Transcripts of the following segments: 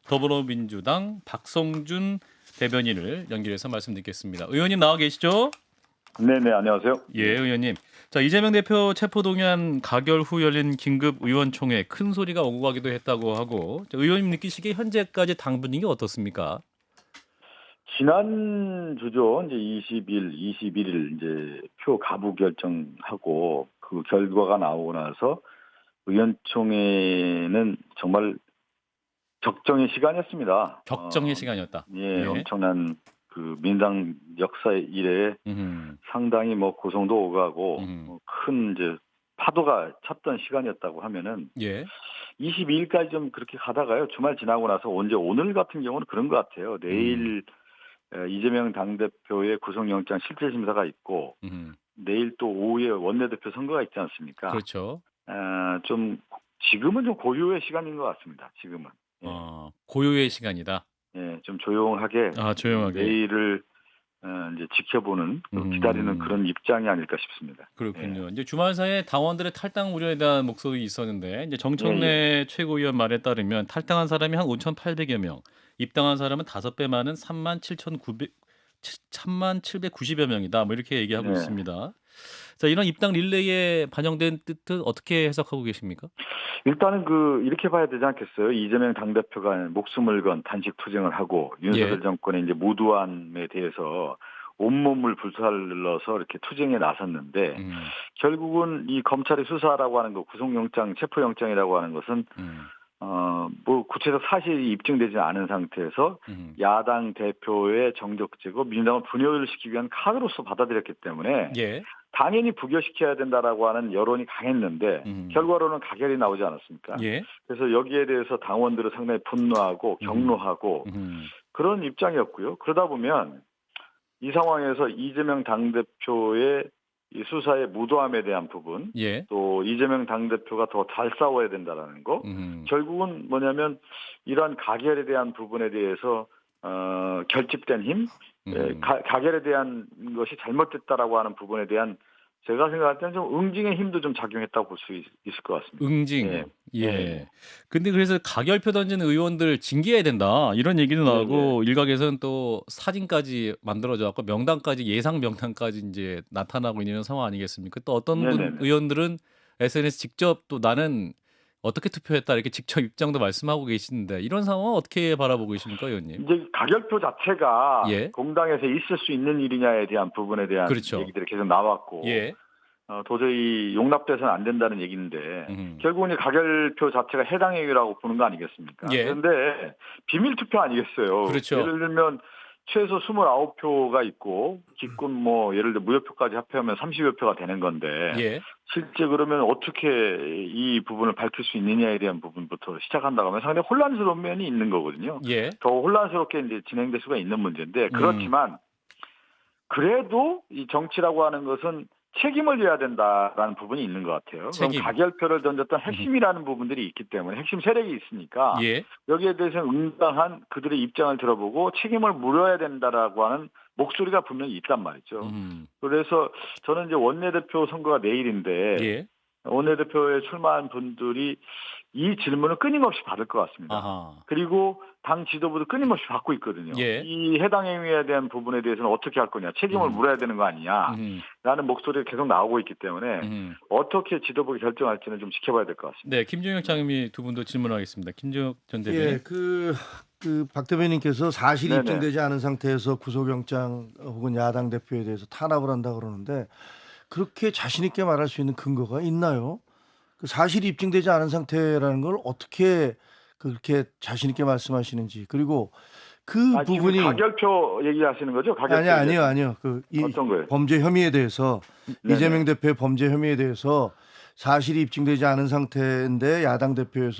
더불어민주당 박성준 대변인을 연결해서 말씀 듣겠습니다. 의원님 나와 계시죠? 네네, 안녕하세요. 예, 의원님. 자, 이재명 대표 체포동의안 가결 후 열린 긴급 의원총회 큰 소리가 오고 가기도 했다고 하고, 의원님 느끼시기에 현재까지 당 분위기 어떻습니까? 지난주죠. 이제 21일 이제 표 가부 결정하고 그 결과가 나오고 나서 의원총회는 정말 적정의 시간이었습니다. 적정의 시간이었다. 예, 엄청난 그 민당 역사 이래 상당히 뭐 고성도 오가고 큰 이제 파도가 쳤던 시간이었다고 하면은 예. 22일까지 좀 그렇게 가다가요. 주말 지나고 나서 언제 오늘 같은 경우는 그런 것 같아요. 내일 이재명 당대표의 구속영장 실질심사가 있고 내일 또 오후에 원내대표 선거가 있지 않습니까? 그렇죠. 좀 지금은 좀 고요의 시간인 것 같습니다. 지금은. 예. 고요의 시간이다. 예, 좀 조용하게, 조용하게. 내일을 이제 지켜보는 기다리는 그런 입장이 아닐까 싶습니다. 그렇군요. 예. 이제 주말 사이에 당원들의 탈당 우려에 대한 목소리 있었는데 이제 정청래 최고위원 말에 따르면 탈당한 사람이 한 5,800여 명, 입당한 사람은 5배 많은 3790여 명이다. 뭐 이렇게 얘기하고 있습니다. 자, 이런 입당 릴레이에 반영된 뜻은 어떻게 해석하고 계십니까? 일단은 이렇게 봐야 되지 않겠어요? 이재명 당대표가 목숨을 건 단식 투쟁을 하고 윤석열 정권의 이제 무도함에 대해서 온몸을 불살러서 이렇게 투쟁에 나섰는데 결국은 이 검찰의 수사라고 하는 거 구속영장, 체포영장이라고 하는 것은 뭐 구체적 사실이 입증되지 않은 상태에서 야당 대표의 정적제고 민주당을 분열을 시키기 위한 카드로서 받아들였기 때문에 당연히 부결시켜야 된다라고 하는 여론이 강했는데 결과로는 가결이 나오지 않았습니까? 그래서 여기에 대해서 당원들은 상당히 분노하고 격노하고 그런 입장이었고요. 그러다 보면 이 상황에서 이재명 당대표의 이 수사의 무도함에 대한 부분, 또 이재명 당대표가 더 잘 싸워야 된다라는 거, 결국은 뭐냐면 이러한 가결에 대한 부분에 대해서 결집된 힘, 가결에 대한 것이 잘못됐다라고 하는 부분에 대한 제가 생각할 때는 좀 응징의 힘도 좀 작용했다고 볼 수 있을 것 같습니다. 응징. 근데 그래서 가결표 던진 의원들 징계해야 된다 이런 얘기도 나오고 일각에서는 또 사진까지 만들어져 갖고 명단까지 예상 명단까지 이제 나타나고 있는 상황 아니겠습니까? 또 어떤 의원들은 SNS 직접 또 나는 어떻게 투표했다 이렇게 직접 입장도 말씀하고 계시는데 이런 상황은 어떻게 바라보고 계십니까, 의원님? 이제 가결표 자체가 공당에서 있을 수 있는 일이냐에 대한 부분에 대한 얘기들이 계속 나왔고 도저히 용납돼서는 안 된다는 얘기인데 결국은 이제 가결표 자체가 해당 행위라고 보는 거 아니겠습니까? 그런데 비밀 투표 아니겠어요? 예를 들면 최소 29표가 있고 기꾼 뭐 예를 들어 무효표까지 합해하면 30여 표가 되는 건데 실제 그러면 어떻게 이 부분을 밝힐 수 있느냐에 대한 부분부터 시작한다고 하면 상당히 혼란스러운 면이 있는 거거든요. 더 혼란스럽게 이제 진행될 수가 있는 문제인데 그렇지만 그래도 이 정치라고 하는 것은 책임을 져야 된다라는 부분이 있는 것 같아요. 그럼 가결표를 던졌던 핵심이라는 부분들이 있기 때문에 핵심 세력이 있으니까 여기에 대해서 응당한 그들의 입장을 들어보고 책임을 물어야 된다라고 하는 목소리가 분명히 있단 말이죠. 그래서 저는 이제 원내대표 선거가 내일인데 원내대표에 출마한 분들이 이 질문을 끊임없이 받을 것 같습니다. 그리고 당 지도부도 끊임없이 받고 있거든요. 이 해당 행위에 대한 부분에 대해서는 어떻게 할 거냐, 책임을 물어야 되는 거 아니냐 라는 목소리가 계속 나오고 있기 때문에 어떻게 지도부가 결정할지는 좀 지켜봐야 될 것 같습니다. 네, 김종혁 장님이 두 분도 질문하겠습니다. 김종혁 전 대변인. 박 대변인께서 사실이 입증되지 않은 상태에서 구속영장 혹은 야당 대표에 대해서 탄압을 한다 그러는데 그렇게 자신 있게 말할 수 있는 근거가 있나요? 그 사실이 입증되지 않은 상태라는 걸 어떻게 그렇게 자신 있게 말씀하시는지 그리고 그 부분이 가결표 얘기하시는 거죠? 가결표 아니요. 어떤 거예요? 범죄 혐의에 대해서 이재명 대표의 범죄 혐의에 대해서 사실이 입증되지 않은 상태인데 야당 대표를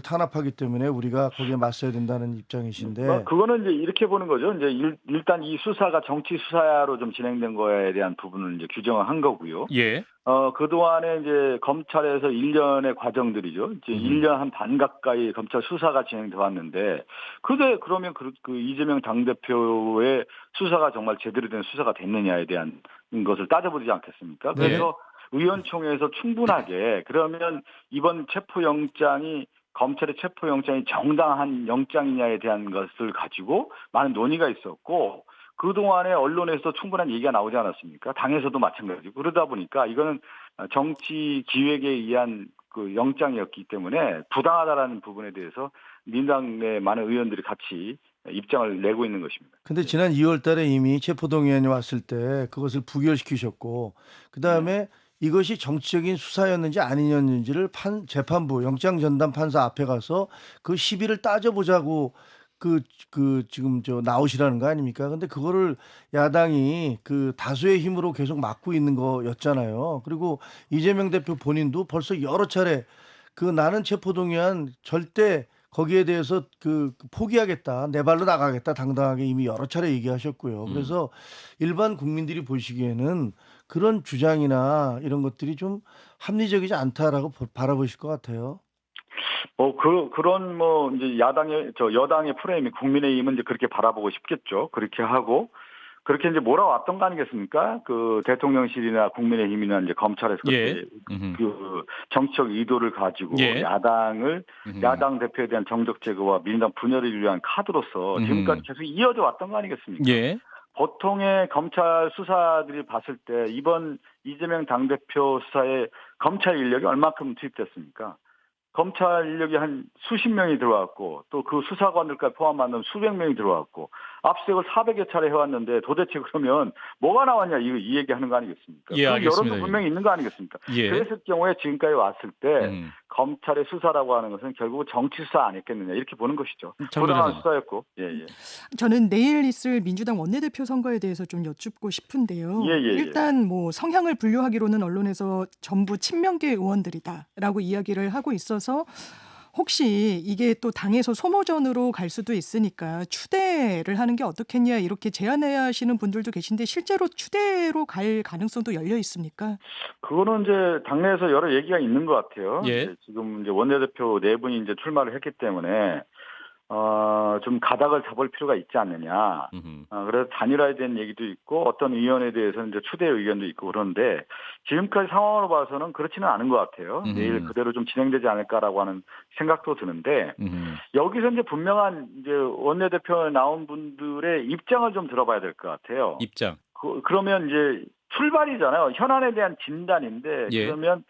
탄압하기 때문에 우리가 거기에 맞서야 된다는 입장이신데 그거는 이제 이렇게 보는 거죠. 이제 일단 이 수사가 정치 수사로 좀 진행된 거에 대한 부분을 이제 규정을 한 거고요. 그동안에 이제 검찰에서 1년의 과정들이죠. 이제 1년 한 반 가까이 검찰 수사가 진행돼 왔는데 그러면 그 이재명 당대표의 수사가 정말 제대로 된 수사가 됐느냐에 대한 것을 따져보지 않겠습니까? 그래서 의원총회에서 충분하게 그러면 이번 체포영장이 검찰의 체포영장이 정당한 영장이냐에 대한 것을 가지고 많은 논의가 있었고 그동안에 언론에서 충분한 얘기가 나오지 않았습니까? 당에서도 마찬가지고 그러다 보니까 이거는 정치 기획에 의한 그 영장이었기 때문에 부당하다라는 부분에 대해서 민당 내 많은 의원들이 같이 입장을 내고 있는 것입니다. 근데 지난 2월 달에 이미 체포동의안이 왔을 때 그것을 부결시키셨고 그다음에 이것이 정치적인 수사였는지 아니었는지를 재판부 영장전담 판사 앞에 가서 그 시비를 따져보자고 지금 나오시라는 거 아닙니까? 근데 그거를 야당이 그 다수의 힘으로 계속 막고 있는 거였잖아요. 그리고 이재명 대표 본인도 벌써 여러 차례 나는 체포동의안 절대 거기에 대해서 포기하겠다, 내 발로 나가겠다 당당하게 이미 여러 차례 얘기하셨고요. 그래서 일반 국민들이 보시기에는 그런 주장이나 이런 것들이 좀 합리적이지 않다라고 바라보실 것 같아요. 그런 이제 여당의 프레임이 국민의힘은 이제 그렇게 바라보고 싶겠죠. 그렇게 하고 그렇게 이제 몰아왔던 거 아니겠습니까? 그 대통령실이나 국민의힘이나 이제 검찰에서 그 정치적 의도를 가지고 야당 대표에 대한 정적 제거와 민주당 분열을 위한 카드로서 지금까지 계속 이어져 왔던 거 아니겠습니까? 보통의 검찰 수사들이 봤을 때 이번 이재명 당대표 수사에 검찰 인력이 얼마큼 투입됐습니까? 검찰 인력이 한 수십 명이 들어왔고 또 그 수사관들까지 포함하면 수백 명이 들어왔고 압수수색을 400여 차례 해왔는데 도대체 그러면 뭐가 나왔냐 이 얘기하는 거 아니겠습니까? 그 여론도 분명히 있는 거 아니겠습니까? 그랬을 경우에 지금까지 왔을 때 검찰의 수사라고 하는 것은 결국 정치 수사 아니겠느냐 이렇게 보는 것이죠. 부당한 수사였고. 저는 내일 있을 민주당 원내대표 선거에 대해서 좀 여쭙고 싶은데요. 일단 뭐 성향을 분류하기로는 언론에서 전부 친명계 의원들이다라고 이야기를 하고 있어서 혹시 이게 또 당에서 소모전으로 갈 수도 있으니까 추대를 하는 게 어떻겠냐 이렇게 제안하시는 분들도 계신데 실제로 추대로 갈 가능성도 열려 있습니까? 그거는 이제 당내에서 여러 얘기가 있는 것 같아요. 지금 이제 원내대표 네 분이 이제 출마를 했기 때문에 좀 가닥을 잡을 필요가 있지 않느냐. 그래서 단일화에 대한 얘기도 있고 어떤 의원에 대해서는 이제 추대 의견도 있고 그런데 지금까지 상황으로 봐서는 그렇지는 않은 것 같아요. 내일 그대로 좀 진행되지 않을까라고 하는 생각도 드는데 여기서 이제 분명한 이제 원내대표 나온 분들의 입장을 좀 들어봐야 될 것 같아요. 입장. 그러면 이제 출발이잖아요. 현안에 대한 진단인데 그러면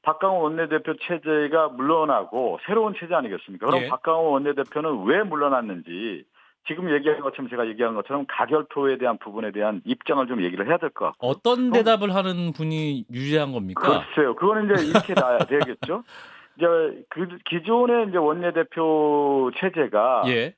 박강원 원내대표 체제가 물러나고 새로운 체제 아니겠습니까? 그럼 박강원 원내대표는 왜 물러났는지 지금 얘기한 것처럼 제가 얘기한 것처럼 가결표에 대한 부분에 대한 입장을 좀 얘기를 해야 될 것 같고 어떤 대답을 하는 분이 유리한 겁니까? 글쎄요. 그거는 이제 이렇게 나야 되겠죠. 이제 기존의 이제 원내대표 체제가 이제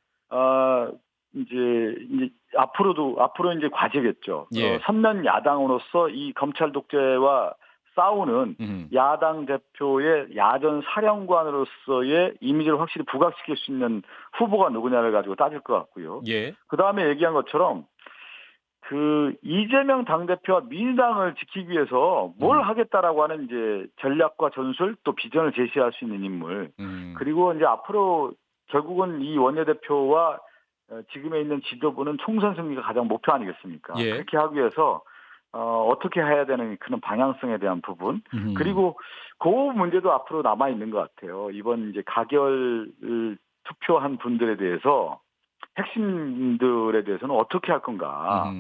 앞으로 이제 과제겠죠. 선면 야당으로서 이 검찰 독재와 싸우는 야당 대표의 야전 사령관으로서의 이미지를 확실히 부각시킬 수 있는 후보가 누구냐를 가지고 따질 것 같고요. 그 다음에 얘기한 것처럼 그 이재명 당대표와 민주당을 지키기 위해서 뭘 하겠다라고 하는 이제 전략과 전술 또 비전을 제시할 수 있는 인물 그리고 이제 앞으로 결국은 이 원내대표와 지금에 있는 지도부는 총선 승리가 가장 목표 아니겠습니까? 그렇게 하기 위해서 어떻게 해야 되는 그런 방향성에 대한 부분 그리고 그 문제도 앞으로 남아 있는 것 같아요. 이번 이제 가결 투표한 분들에 대해서 핵심들에 대해서는 어떻게 할 건가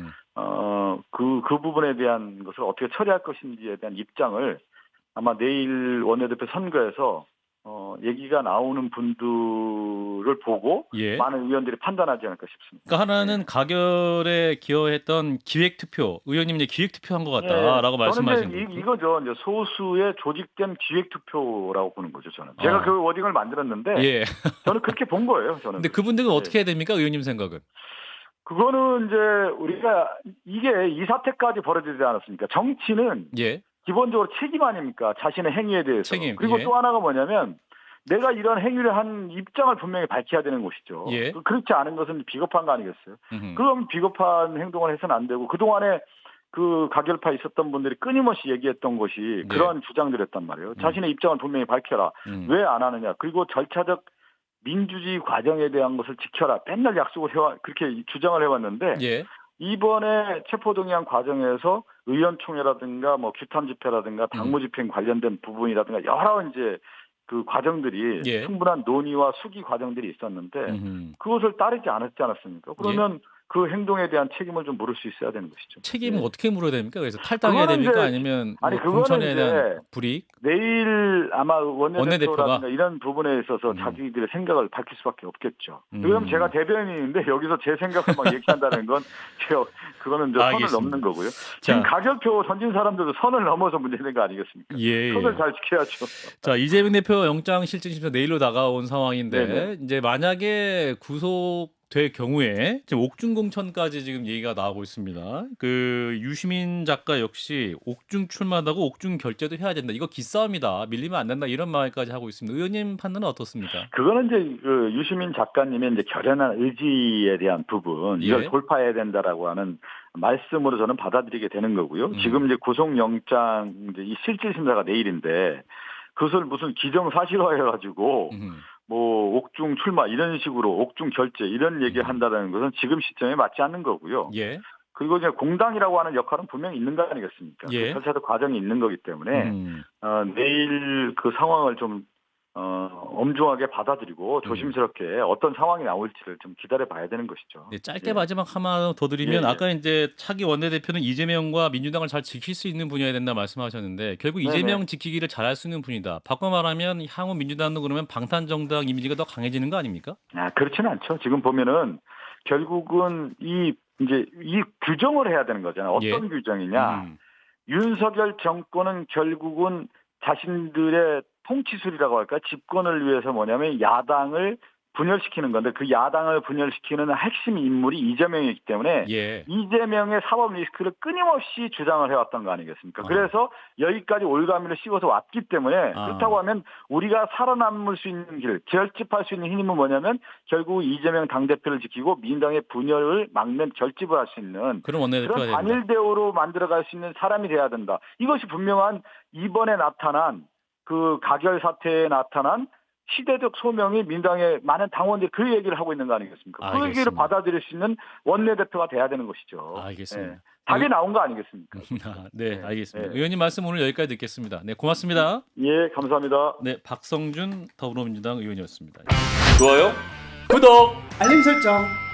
그 부분에 대한 것을 어떻게 처리할 것인지에 대한 입장을 아마 내일 원내대표 선거에서 얘기가 나오는 분들을 보고 많은 의원들이 판단하지 않을까 싶습니다. 그러니까 하나는 가결에 기여했던 기획투표, 의원님 이제 기획투표한 것 같다라고 말씀하시는 거죠. 이거죠. 이제 소수의 조직된 기획투표라고 보는 거죠. 저는 제가 그 워딩을 만들었는데 저는 그렇게 본 거예요. 저는. 근데 그분들은 어떻게 해야 됩니까, 의원님 생각은? 그거는 이제 우리가 이게 이 사태까지 벌어지지 않았습니까? 정치는 기본적으로 책임 아닙니까? 자신의 행위에 대해서. 그리고 또 하나가 뭐냐면 내가 이런 행위를 한 입장을 분명히 밝혀야 되는 것이죠. 그렇지 않은 것은 비겁한 거 아니겠어요? 그럼 비겁한 행동을 해서는 안 되고 그동안에 그 가결파 있었던 분들이 끊임없이 얘기했던 것이 그런 주장들이었단 말이에요. 자신의 입장을 분명히 밝혀라. 왜 안 하느냐. 그리고 절차적 민주주의 과정에 대한 것을 지켜라. 맨날 약속을 그렇게 주장을 해왔는데 이번에 체포동의안 과정에서 의원총회라든가 뭐 규탄 집회라든가 당무집행 관련된 부분이라든가 여러 이제 그 과정들이 예. 충분한 논의와 수기 과정들이 있었는데 그것을 따르지 않았습니까? 그러면 그 행동에 대한 책임을 좀 물을 수 있어야 되는 것이죠. 책임은 어떻게 물어야 됩니까? 그래서 탈당해야 됩니까? 아니면 공천에 대한 불이익? 내일 아마 원내대표라든가 이런 부분에 있어서 자기들의 생각을 밝힐 수밖에 없겠죠. 그럼 제가 대변인인데 여기서 제 생각을 막 얘기한다는 건 그거는 선을 넘는 거고요. 지금 가결표 던진 사람들도 선을 넘어서 문제된 거 아니겠습니까? 선을 잘 지켜야죠. 자, 이재명 대표 영장실질심사 내일로 다가온 상황인데 이제 만약에 구속될 경우에 지금 옥중 공천까지 지금 얘기가 나오고 있습니다. 그 유시민 작가 역시 옥중 출마하고 옥중 결재도 해야 된다. 이거 기싸움이다. 밀리면 안 된다. 이런 말까지 하고 있습니다. 의원님 판단은 어떻습니까? 그거는 이제 그 유시민 작가님의 이제 결연한 의지에 대한 부분 이걸 돌파해야 된다라고 하는 말씀으로 저는 받아들이게 되는 거고요. 지금 이제 구속영장 이제 이 실질심사가 내일인데 그것을 무슨 기정사실화해가지고 뭐 옥중 출마 이런 식으로 옥중 결재 이런 얘기를 한다는 것은 지금 시점에 맞지 않는 거고요. 그리고 이제 공당이라고 하는 역할은 분명히 있는 거 아니겠습니까? 그 절차적 과정이 있는 거기 때문에 내일 그 상황을 좀 엄중하게 받아들이고 조심스럽게 어떤 상황이 나올지를 좀 기다려봐야 되는 것이죠. 네, 짧게 마지막 하나 더 드리면 아까 이제 차기 원내대표는 이재명과 민주당을 잘 지킬 수 있는 분야에 된다 말씀하셨는데 결국 이재명 지키기를 잘할 수 있는 분이다. 바꿔 말하면 향후 민주당은 그러면 방탄정당 이미지가 더 강해지는 거 아닙니까? 그렇지는 않죠. 지금 보면은 결국은 이 규정을 해야 되는 거잖아요. 어떤 규정이냐? 윤석열 정권은 결국은 자신들의 통치술이라고 할까 집권을 위해서 뭐냐면 야당을 분열시키는 건데 그 야당을 분열시키는 핵심 인물이 이재명이기 때문에 이재명의 사법 리스크를 끊임없이 주장을 해왔던 거 아니겠습니까? 그래서 여기까지 올가미를 씌워서 왔기 때문에 그렇다고 하면 우리가 살아남을 수 있는 길, 결집할 수 있는 힘은 뭐냐면 결국 이재명 당대표를 지키고 민주당의 분열을 막는 결집을 할 수 있는 그런 단일 대우로 만들어갈 수 있는 사람이 돼야 된다. 이것이 분명한 이번에 나타난 그 가결 사태에 나타난 시대적 소명이 민주당의 많은 당원들이 그 얘기를 하고 있는 거 아니겠습니까? 그 얘기를 받아들일 수 있는 원내대표가 돼야 되는 것이죠. 알겠습니다. 답이 나온 거 아니겠습니까? 네, 알겠습니다. 의원님 말씀 오늘 여기까지 듣겠습니다. 네, 고맙습니다. 감사합니다. 네, 박성준 더불어민주당 의원이었습니다. 좋아요, 구독, 알림 설정.